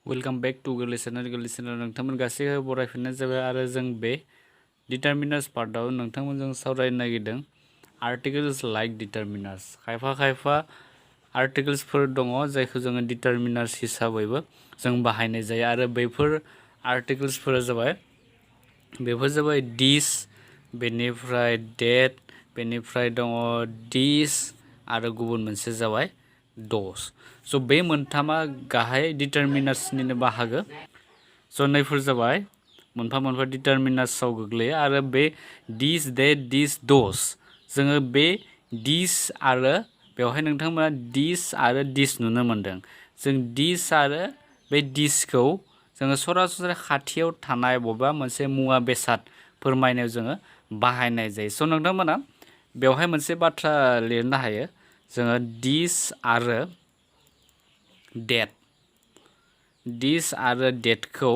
Welcome back to गोरलै channel नोंथांमोन गासैबो बरायफिननाय जाबाय आरो जों बे डिटारमिनार्स पार्टआव नोंथांमोनजों सावरायनो नागिरदों आर्टिकल्स लाइक डिटारमिनार्स खायफा आर्टिकल्सफोर दङ जायखौ जोङो डिटारमिनार्स हिसाबैबो जों बाहायनाय जायो आरो बेफोर आर्टिकल्सफोरा जाबाय दिस बेनिफ्राय डेट बेनिफ्राय दङ दिस आरो गुबुन मोनसे जाबाय दस स' बे मोनथामा गाहाय डिटारमिनार्सनिनो बाहागो स' नैफोर जाबाय मोनफा डिटारमिनार्सआव गोग्लैयो आरो बे दिस डेट दिस दस जोङो बे दिस आरो बेवहाय नोंथांमोना दिस आरो दिस नुनो मोनदों जों दिस आरो बे दिसखौ जोङो सरासनस्रा खाथियाव थानाय बबेबा मोनसे मुवा बेसाद फोरमायनायाव जोङो बाहायनाय जायो स' नोंथांमोना बेवहाय मोनसे बाथ्रा लिरनो हायो जोङो दिस आरो डेटखौ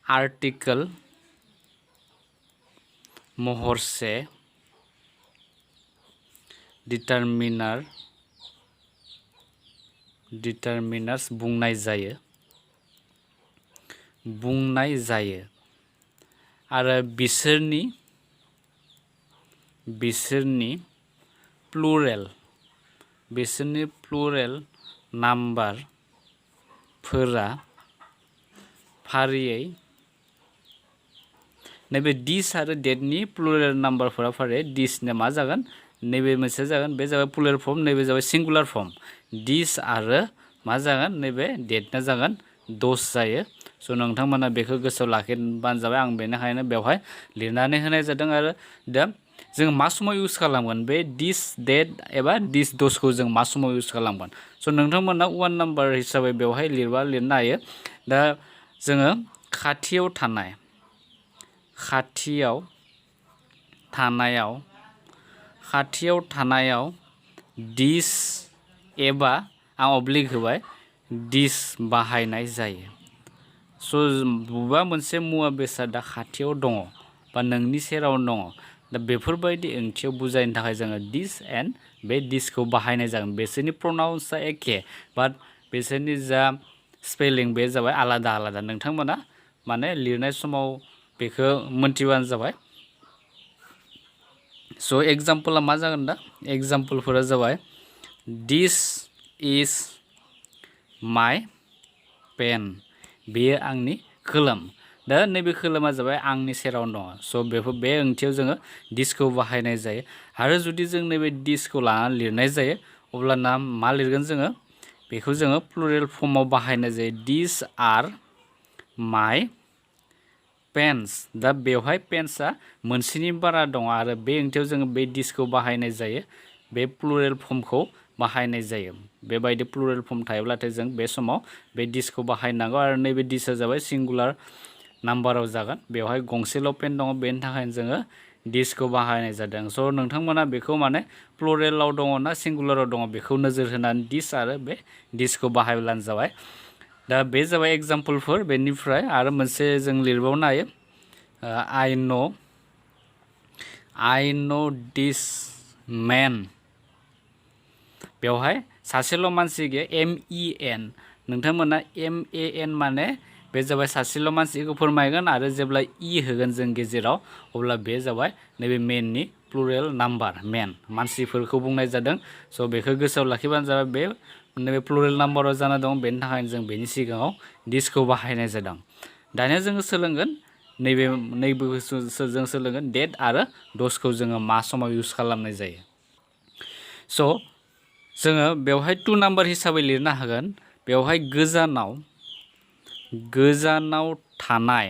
आर्टिकल महरसे डिटारमिनार्स बुंनाय जायो आरो बिसोरनि प्लुरेल नाम्बारफोरा फारियै नैबे दिस आरो डेटनि प्लुरेल नाम्बारफोरा फारियै दिसना मा जागोन नैबे मोनसे जागोन बे जाबाय प्लुरेल फर्म नैबे जाबाय सिंगुलार फर्म दिस आरो मा जागोन नैबे डेटना जागोन दस जायो स' नोंथांमोना बेखौ गोसोआव लाखिबानो जाबाय आं बेनिखायनो बेवहाय लिरनानै होनाय जादों आरो दा जों मा समाव इउज खालामगोन बे दिस डेट एबा दिस दसखौ जों मा समाव इउज खालामगोन स' नोंथांमोना वान नाम्बार हिसाबै बेवहाय लिरनो हायो दा जोङो खाथियाव थानायाव दिस एबा आं अब्लिक होबाय दिस बाहायनाय जायो स' बबेबा मोनसे मुवा बेसादा खाथियाव दङ बा नोंनि सेराव दङ दा बेफोरबायदि ओंथियाव बुजायनो थाखाय जोङो दिस एन्ड बे दिसखौ बाहायनाय जागोन बिसोरनि प्रनाउन्सआ एखे बाट बिसोरनि जा स्पेलिं बे जाबाय आलादा नोंथांमोना माने लिरनाय समाव बेखौ मोनथिबानो जाबाय स' एग्जाम्पला मा जागोन दा एग्जाम्पलफोरा जाबाय दिस इज माय पेन बेयो आंनि खोलोम दा नैबे खोलोमा जाबाय आंनि सेरावनो दङ स' बे ओंथियाव जोङो दिसखौ बाहायनाय जायो आरो जुदि जों नैबे दिसखौ लानानै लिरनाय जायो अब्लाना मा लिरगोन जोङो बेखौ जोङो प्लुरेल फर्माव बाहायनाय जायो दिस आर माय पेन्स दा बेवहाय पेन्सआ मोनसेनि बारा दङ आरो बे ओंथियाव जोङो बे दिसखौ बाहायनाय जायो बे प्लुरेल फर्मखौ बाहायनाय जायो बेबायदि प्लुरेल फर्म थायोब्लाथाय जों बे समाव बे दिसखौ बाहायनांगौ आरो नैबे दिसआ जाबाय सिंगुलार नाम्बाराव जागोन बेवहाय गंसेल' पेन दङ बेनि थाखायनो जोङो दिसखौ बाहायनाय जादों स' नोंथांमोना बेखौ माने प्लुरेलाव दङ ना सिंगुलाराव दङ बेखौ नोजोर होनानै दिस आरो बे दिसखौ बाहायब्लानो जाबाय दा बे जाबाय एग्जाम्पलफोर बेनिफ्राय आरो मोनसे जों लिरबावनो हायो आइ नो दिस मेन बेवहाय सासेल' मानसि गैया MEN नोंथांमोना MAN माने बे जाबाय सासेल' मानसिखौ फोरमायगोन आरो जेब्ला होगोन जों गेजेराव अब्ला बे जाबाय नैबे मेननि प्लुरेल नाम्बार मेन मानसिफोरखौ बुंनाय जादों स' बेखौ गोसोआव लाखिबानो जाबाय बे नैबे प्लुरेल नाम्बाराव जाना दं बेनि थाखायनो जों बेनि सिगाङाव दिसखौ बाहायनाय जादों दानिया जोङो सोलोंगोन नैबेखौ जों सोलोंगोन डेट आरो दसखौ जोङो मा समाव इउज खालामनाय जायो स' जोङो बेवहाय 2 नाम्बार हिसाबै लिरनो हागोन बेवहाय गोजानाव थानाय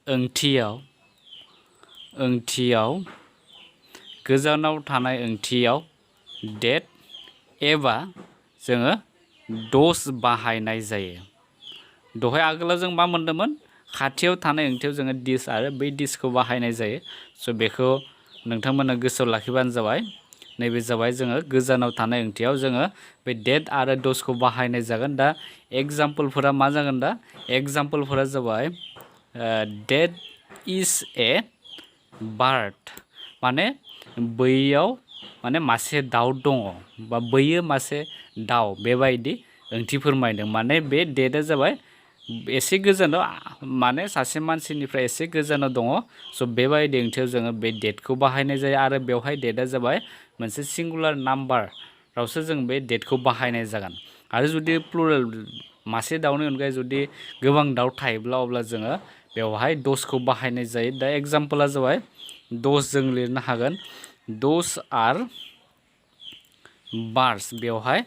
ओंथियाव डेट एबा जोङो दस बाहायनाय जायो दहाय आगोलाव जों मा मोन्दोंमोन खाथियाव थानाय ओंथियाव जोङो दिस आरो बै दिसखौ बाहायनाय जायो स' बेखौ नोंथांमोना गोसोआव लाखिबानो जाबाय नैबे जाबाय जोङो गोजानाव थानाय ओंथियाव जोङो बे डेट आरो दसखौ बाहायनाय जागोन दा एग्जाम्पलफोरा मा जागोन दा एग्जाम्पलफोरा जाबाय डेट इज ए बार्ड माने बैयाव माने मासे दाउ दङ बा बैयो मासे दाउ बेबायदि ओंथि फोरमायदों। माने बे डेटआ जाबाय एसे गोजानाव माने सासे मानसिनिफ्राय एसे गोजानाव दङ। स' बेबायदि ओंथियाव जोङो बे डेटखौ बाहायनाय जायो आरो बेवहाय डेटआ जाबाय मोनसे सिंगुलार नाम्बारावसो जों बे डेटखौ बाहायनाय जागोन। आरो जुदि प्लुरेल मासे दाउनि अनगायै जुदि गोबां दाउ थायोब्ला अब्ला जोङो बेवहाय दसखौ बाहायनाय जायो। दा एग्जाम्पला जाबाय दस जों लिरनो हागोन दस आर बार्ड्स बेवहाय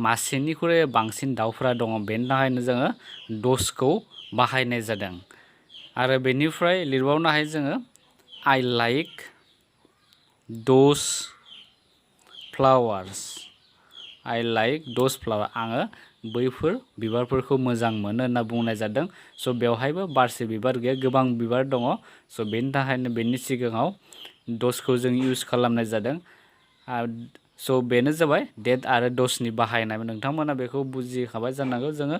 मासेनिख्रुइ बांसिन दाउफोरा दङ बेनि थाखायनो जोङो दसखौ बाहायनाय जादों। आरो बेनिफ्राय लिरबावनो हायो जोङो I like those flowers I like those flowers आङो बैफोर बिबारफोरखौ मोजां मोनो होनना बुंनाय जादों। स' बेवहायबो बारसे बिबार गैया गोबां बिबार दङ। स' बेनि थाखायनो बेनि सिगाङाव दसखौ जों इउज खालामनाय जादों। स' बेनो जाबाय डेट आरो दसनि बाहायनाय। नोंथांमोना बेखौ बुजिखाबाय जानांगौ। जोङो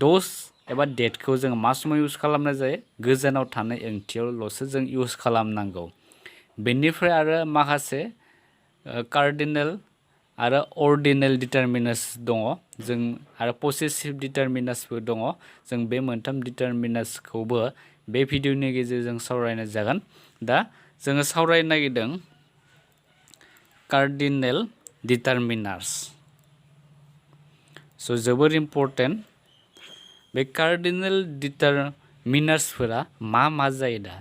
दस एबा डेटखौ जोङो मा समाव इउज खालामनाय जायो गोजानाव थानाय ओंथियावल'सो जों इउज खालामनांगौ। बेनिफ्राय आरो माखासे कार्डिनेल आरो अर्डिनेल डिटारमिनार्स दङ जों आरो पसेसिभ डिटारमिनार्सबो दङ। जों बे मोनथाम डिटारमिनार्सखौबो बे भिडिअनि गेजेरजों सावरायनाय जागोन। दा जोङो सावरायनो नागिरदों कार्डिनेल डिटारमिनार्स। स' जोबोर इम्परटेन्ट बे कार्डिनेल डिटारमिनार्सफोरा मा जायो दा।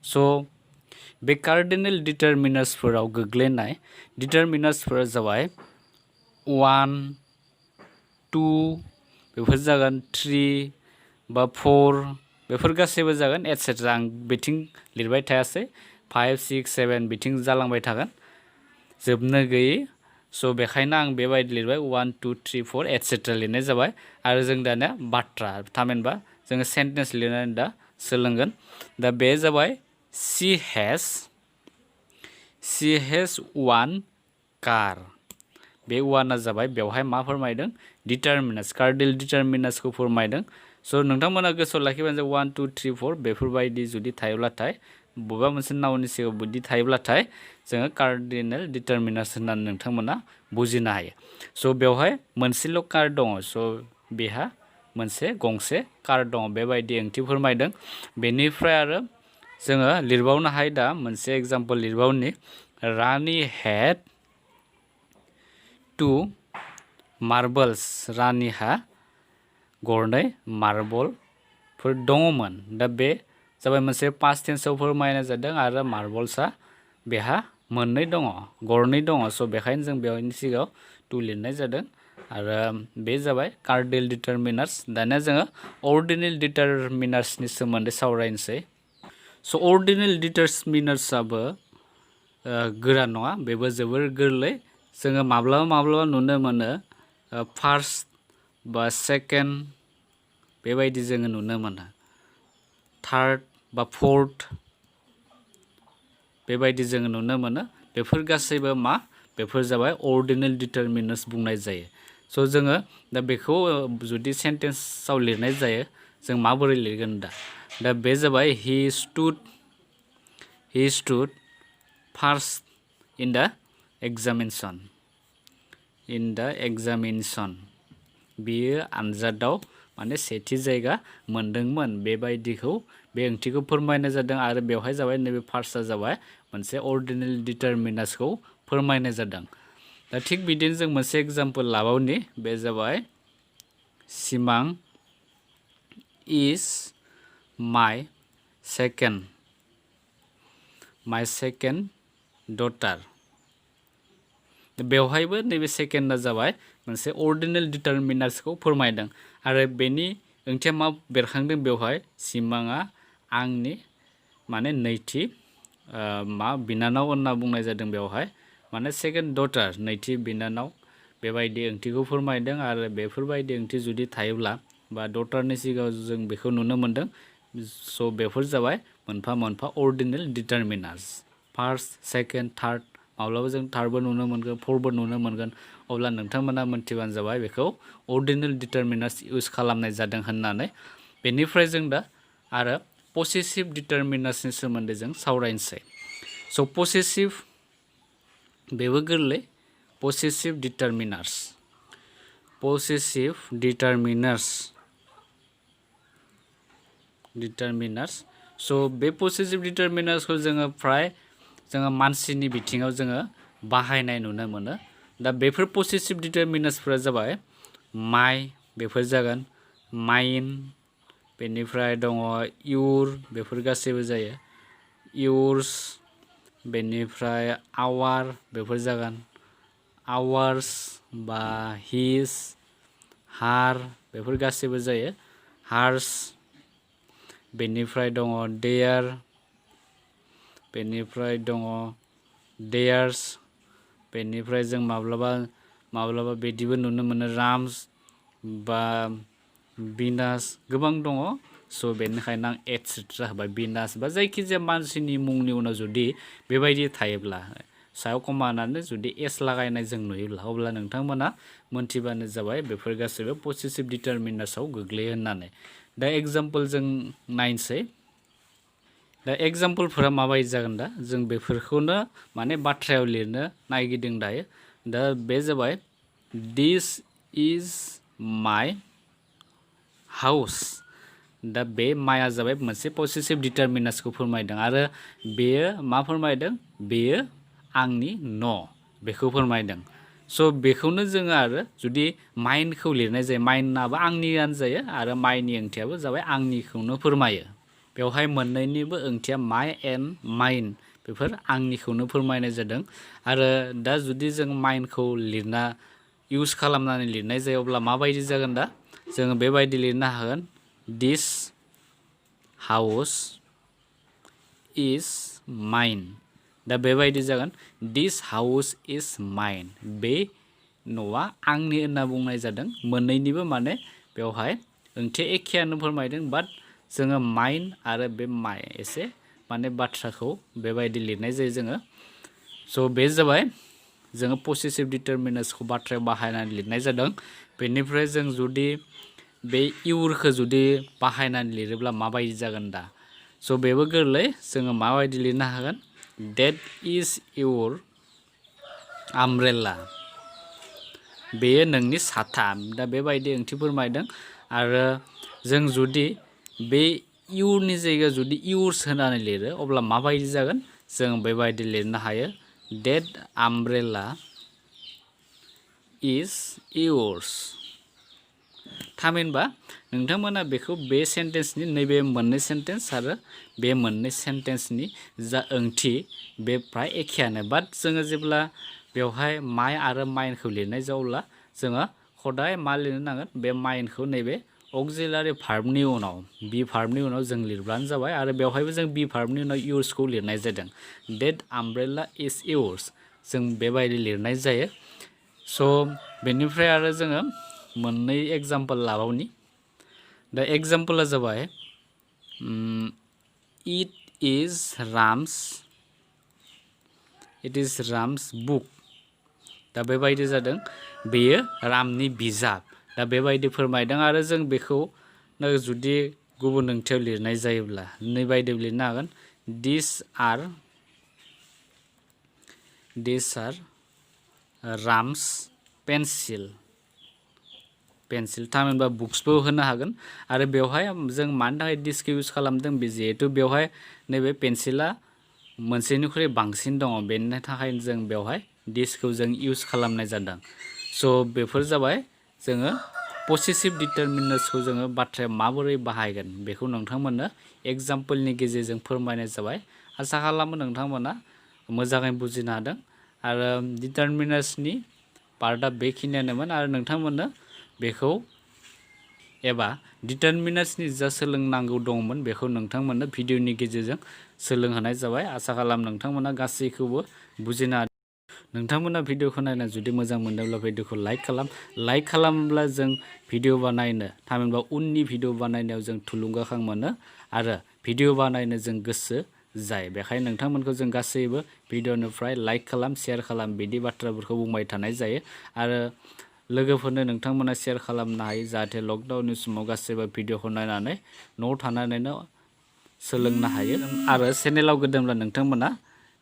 स' बे कार्डिनेल डिटारमिनार्सफोराव गोग्लैनाय डिटारमिनार्सफोरा जाबाय 1 2 बेफोर जागोन 3 बा 4 बेफोर गासैबो जागोन एटसेट्रा। आं बिथिं लिरबाय थायासै 5 6 7 बिथिं जालांबाय थागोन जोबनो गैयै। स' बेखायनो आं बेबायदि लिरबाय 1 2 3 4 एटसेट्रा लिरनाय जाबाय। आरो जों दानिया बाथ्रा थामहिनबा जोङो सेन्टेन्स लिरनानै दा सोलोंगोन। दा बे जाबाय शी हेज 1 कार। बे वानआ जाबाय बेवहाय मा फोरमायदों डिटारमिनार्स कार्डिनेल डिटारमिनार्सखौ फोरमायदों। स' नोंथांमोना गोसोआव लाखिबानो 1 2 3 4 बेफोरबायदि जुदि थायोब्लाथाय बबेबा मोनसे नाउननि सिगाङाव बिदि थायोब्लाथाय जोङो कार्डिनेल डिटारमिनार्स होननानै नोंथांमोना बुजिनो हायो। स' बेवहाय मोनसेल' कार दङ। स' बेहा मोनसे गंसे कार दङ बेबायदि ओंथि फोरमायदों। बेनिफ्राय आरो जोङो लिरबावनो हायो दा मोनसे एग्जाम्पल लिरबावनि रानि हेड 2 मार्बल्स। रानिहा गरनै मार्बलफोर दङमोन। दा बे जाबाय मोनसे पास्ट टेन्सआव फोरमायनाय जादों आरो मार्बल्सआ बेहा मोननै दङ गरनै दङ। स' बेखायनो जों बेवहायनि सिगाङाव 2 लिरनाय जादों आरो बे जाबाय कार्डिनेल डिटारमिनार्स। दानिया जोङो अर्डिनेल डिटारमिनार्सनि सोमोन्दै सावरायनोसै। स' अर्डिनेल डिटारमिनार्सआबो गोरा नङा बेबो जोबोर गोरलै। जोङो माब्लाबा नुनो मोनो फार्स्ट बा सेकेन्ड बेबायदि जोङो नुनो मोनो थार्ड बा फोर्थ बेबायदि जोङो नुनो मोनो। बेफोर गासैबो मा बेफोर जाबाय अर्डिनेल डिटारमिनार्स बुंनाय जायो। स' जोङो दा बेखौ जुदि सेन्टेन्सआव लिरनाय जायो जों माबोरै लिरगोन दा बे जाबाय हि stood first in the examination बियो आनजादाव माने सेथि जायगा मोनदोंमोन बेबायदिखौ बे ओंथिखौ फोरमायनाय जादों। आरो बेवहाय जाबाय नैबे फार्स्टआ जाबाय मोनसे अर्डिनेल डिटारमिनार्सखौ फोरमायनाय जादों। दा थिग बिदिनो जों मोनसे एग्जाम्पल लाबावनि बे जाबाय सिमां इज माय सेकेन्ड डटार। बेवहायबो नैबे सेकेन्डआ जाबाय मोनसे अर्डिनेल डिटारमिनार्सखौ फोरमायदों। आरो बेनि ओंथिया मा बेरखांदों बेवहाय सिमाङा आंनि माने नैथि बिनानाव होनना बुंनाय जादों। बेवहाय माने सेकेन्ड डटार नैथि बिनानाव बेबायदि ओंथिखौ फोरमायदों। आरो बेफोरबायदि ओंथि जुदि थायोब्ला बा डटारनि सिगाङाव जों बेखौ नुनो मोनदों। स' बेफोर जाबाय मोनफा मोनफा अर्डिनेल डिटारमिनार्स फार्स्ट सेकेन्ड थार्ड माब्लाबा जों थार्डबो नुनो मोनगोन फोरबो नुनो मोनगोन। अब्ला नोंथांमोना मोनथिबानो जाबाय बेखौ अर्डिनेल डिटारमिनार्स इउज खालामनाय जादों होननानै। बेनिफ्राय जों दा आरो पसेसिभ डिटारमिनार्सनि सोमोन्दै जों सावरायनोसै। स' पसेसिभ बेबो गोरलै possessive determiners so बे possessive determiners खौ जोङो फ्राय जोङो मानसिनि बिथिङाव जोङो बाहायनाय नुनो मोनो दा बेफोर possessive determiners फोरा जाबाय my बेफोर जागोन mine बेनिफ्राय दङ your बेफोर गासैबो जायो yours बेनिफ्राय our बेफोर जागोन ours बा his her बेफोर गासैबो जायो hers बेनिफ्राय दङ their बेनिफ्राय दङ theirs बेनिफ्राय जों माब्लाबा बिदिबो नुनो मोनो राम्स बा बिनास गोबां दङ स' बेनिखायनो आं एटसेट्रा होबाय बिनास बा जायखिजाया मानसिनि मुंनि उनाव जुदि बेबायदि थायोब्ला सायाव कमा होनानै जुदि एस लागायनाय जों नुयोब्ला अब्ला नोंथांमोना मोनथिबानो जाबाय बेफोर गासैबो पसेसिभ डिटारमिनार्सआव गोग्लैयो होननानै दा एग्जाम्पल जों नायनोसै दा एग्जाम्पलफोरा माबायदि जागोन दा जों बेफोरखौनो माने बाथ्रायाव लिरनो नागिरदों दायो दा बे जाबाय दिस इज माय हाउस दा बे माया जाबाय मोनसे पसेसिभ डिटारमिनार्सखौ फोरमायदों आरो बेयो मा फोरमायदों बेयो आंनि न' बेखौ फोरमायदों स' बेखौनो जोङो आरो जुदि माइनखौ लिरनाय जायो माइनाबो आंनियानो जायो आरो माइनि ओंथियाबो जाबाय आंनिखौनो फोरमायो बेवहाय मोननैनिबो ओंथिया माइ एन्ड माइन बेफोर आंनिखौनो फोरमायनाय जादों आरो दा जुदि जों माइनखौ लिरना इउज खालामनानै लिरनाय जायो अब्ला माबायदि जागोन दा जोङो बेबायदि लिरनो हागोन दिस हाउस इज माइन दा बेबायदि जागोन दिस हाउस इज माइन बे न'आ आंनि होनना बुंनाय जादों मोननैनिबो माने बेवहाय ओंथिया एखेयानो फोरमायदों बाट जोङो माइन आरो बे माइ एसे माने बाथ्राखौ बेबायदि लिरनाय जायो जोङो स' बे जाबाय जोङो पसेसिभ डिटारमिनार्सखौ बाथ्रायाव बाहायनानै लिरनाय जादों बेनिफ्राय जों जुदि बे इउरखौ जुदि बाहायनानै लिरोब्ला माबायदि जागोन दा स' बेबो गोरलै जोङो माबायदि लिरनो हागोन डेट इज इउर आमब्रेला बेयो नोंनि साथा दा बेबायदि ओंथि फोरमायदों आरो जों जुदि बे इउरनि जायगायाव जुदि इउर्स होनानै लिरो अब्ला माबायदि जागोन जों बेबायदि लिरनो हायो डेट आमब्रेला इज इउर्स थामहिनबा नोंथांमोना बेखौ बे सेन्टेन्सनि नैबे मोननै सेन्टेन्स आरो बे मोननै सेन्टेन्सनि जा ओंथि बे फ्राय एखेयानो बाट जोङो जेब्ला बेवहाय माइ आरो माइनखौ लिरनाय जायोब्ला जोङो खदाय मा लिरनो नांगोन बे माइनखौ नैबे अक्सिलारि भार्बनि उनाव बि भार्बनि उनाव जों लिरब्लानो जाबाय आरो बेवहायबो जों बि भार्बनि उनाव इउर्सखौ लिरनाय जादों डेट आमब्रेला इज इउर्स जों बेबायदि लिरनाय जायो स' बेनिफ्राय आरो जोङो मोननै एग्जाम्पल लाबावनि दा एग्जाम्पला जाबाय इट इज राम्स बुक दा बेबायदि जादों बेयो रामनि बिजाब दा बेबायदि फोरमायदों आरो जों बेखौ जुदि गुबुन ओंथियाव लिरनाय जायोब्ला नैबायदि लिरनो हागोन दिस आर राम्स पेन्सिल थामहिनबा बुक्सबो होनो हागोन आरो बेवहाय जों मानि थाखाय दिसखौ इउज खालामदों बे जिहेतु बेवहाय नैबे पेन्सिला मोनसेनिख्रुइ बांसिन दङ बेनि थाखायनो जों बेवहाय दिसखौ जों इउज खालामनाय जादों स' बेफोर जाबाय जोङो पसेसिभ डिटारमिनार्सखौ जोङो बाथ्रायाव माबोरै बाहायगोन बेखौ नोंथांमोननो एग्जाम्पलनि गेजेरजों फोरमायनाय जाबाय आसा खालामो नोंथांमोना मोजाङै बुजिनो हादों आरो डिटारमिनार्सनि पार्टआ बेखिनियानोमोन आरो नोंथांमोननो बेखौ एबा डिटारमिनार्सनि जा सोलोंनांगौ दंमोन बेखौ नोंथांमोननो भिडिअनि गेजेरजों सोलोंहोनाय जाबाय आसा खालाम नोंथांमोना गासैखौबो बुजिनो हादों नोंथांमोना भिडिअखौ नायना जुदि मोजां मोनदोंब्ला भिडिअखौ लाइक खालामोब्ला जों भिडिअ बानायनो थामहिनबा उननि भिडिअ बानायनायाव जों थुलुंगाखां मोनो आरो भिडिअ बानायनो जों गोसो जायो बेखायनो नोंथांमोनखौ जों गासैबो भिडिअनिफ्राय लाइक खालाम शेयार खालाम बिदि बाथ्राफोरखौ बुंबाय थानाय जायो आरो लोगोफोरनो नोंथांमोना शेयार खालामनो हायो जाहाथे लकडाउननि समाव गासैबो भिडिअखौ नायनानै न'आव थानानैनो सोलोंनो हायो आरो चेनेलाव गोदानब्ला नोंथांमोना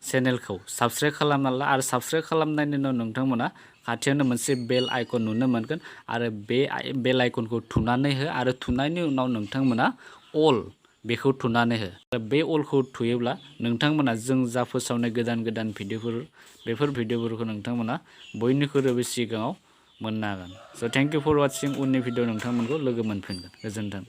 चेनेलखौ साबस्क्राइब खालामना ला आरो साबस्क्राइब खालामनायनि उनाव नोंथांमोना खाथियावनो मोनसे बेल आइकन नुनो मोनगोन आरो बे बेल आइकनखौ थुनानै हो आरो थुनायनि उनाव नोंथांमोना अल बेखौ थुनानै हो। बे अलखौ थुयोब्ला नोंथांमोना जों जा फोसावनाय गोदान गोदान भिडिअफोर बेफोर भिडिअफोरखौ नोंथांमोना बयनिख्रुइबो सिगाङाव मोननो हागोन। स' थेंक इउ फर वाचिं। उननि भिडिअ नोंथांमोनखौ लोगो मोनफिनगोन। गोजोन्थों।